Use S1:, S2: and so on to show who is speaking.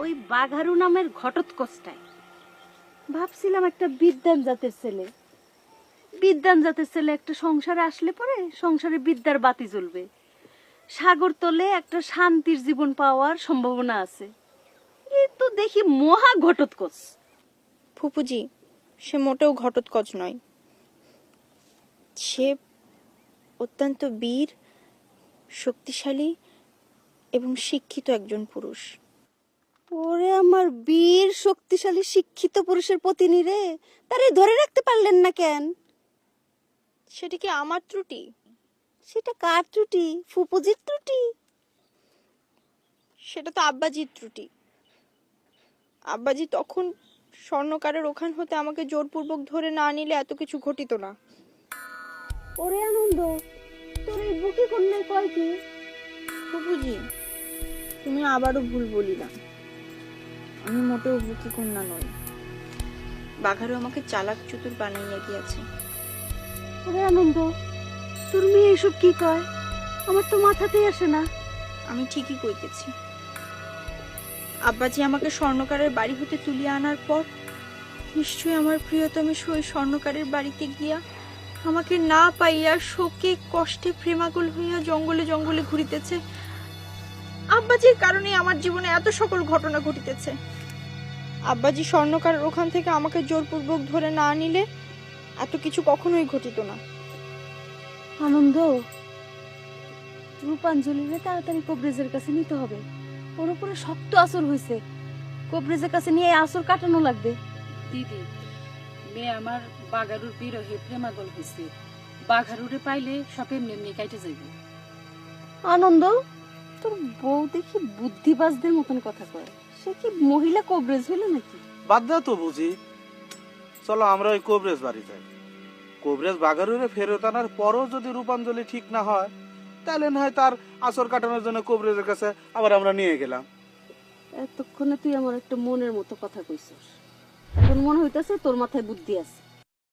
S1: ওই বাঘারু নামের ঘটোৎকচটায় ভাবছিলাম একটা বিদ্বান জাতের ছেলে, বিদ্বান জাতের ছেলে একটা সংসারে আসলে পরে সংসারে বিদ্যার বাতি জ্বলবে, সাগর তলে একটা শান্তির জীবন পাওয়ার সম্ভাবনা আছে। এই তো দেখি মহা ঘটোৎকচ।
S2: ফুপুজি, সে মোটেও ঘটোৎকচ নয়, সে অত্যন্ত বীর, শক্তিশালী এবং শিক্ষিত একজন পুরুষ।
S1: ওরে আমার বীর শক্তিশালী শিক্ষিত পুরুষের পতিনী রে, তারে ধরে রাখতে পারলেন না কেন?
S2: সেটা কি আমার ত্রুটি?
S1: সেটা কার ত্রুটি? ফুপুজির ত্রুটি?
S2: সেটা তো আব্বাজির ত্রুটি। আব্বাজি তখন স্বর্ণকারের ওখান হতে আমাকে জোরপূর্বক ধরে না নিলে এত কিছু ঘটিত না।
S1: ওরে আনন্দ, তোর এই বুকে কন্যায় কয় কি?
S2: ফুপুজি, তুমি আবারও ভুল বলিলা। আমি মোটেও বুকি কন্যা নই। বাঘারও আমাকে চালাক চতুর বানাইয়া দিয়েছে।
S1: ওরে আনন্দ, তোর মেয়ে এসব কি কয়? আমার তো মাথাতেই আসে না।
S2: আমি ঠিকই কইতেছি। আব্বাজি আমাকে স্বর্ণকারের বাড়ি হতে তুলিয়া আনার পর নিশ্চয়ই আমার প্রিয়তমে ওই স্বর্ণকারের বাড়িতে গিয়া আমাকে না পাইয়া শোকে কষ্টে প্রেমাকুল হইয়া জঙ্গলে জঙ্গলে ঘুরিতেছে। আব্বাজির কারণে আমার জীবনে এত সকল ঘটনা ঘটিতেছে। আব্বাজি স্বর্ণকারের ওখান থেকে আমাকে জোরপূর্বক ধরে না নিলে এত কিছু কখনোই ঘটিত না।
S1: আনন্দ, রূপাঞ্জলিরে তাড়াতাড়ি কবরেজের কাছে নিতে হবে। ওর উপরে শক্ত আসর হয়েছে, কবরেজের কাছে নিয়ে আসর কাটানো লাগবে।
S3: দিদি, মেয়ে আমার বাঘারুর বিরহে প্রেমাগল হয়েছে, বাঘারুরে পাইলে সব এমনি এমনি কাইটে যাইবে।
S1: আনন্দ, তোর বউ দেখি বুদ্ধিবাজদের মতন কথা কয়। সে কি মহিলা কবরেজ হইল নাকি?
S4: বাদ দাও তো বুঝি, চলো আমরা ওই কবরেজ বাড়ি যাই। কবরেজ বাগারুরে ফেরত আনার পরও যদি রূপাঞ্জলি ঠিক না হয়, তাহলে না হয় তার আসর কাটানোর জন্য কবরেজের কাছে আবার আমরা নিয়ে গেলাম।
S1: এতক্ষণে তুই আমার একটা মনের মতো কথা কইছস। এখন মনে হইতাছে তোর মাথায় বুদ্ধি আছে।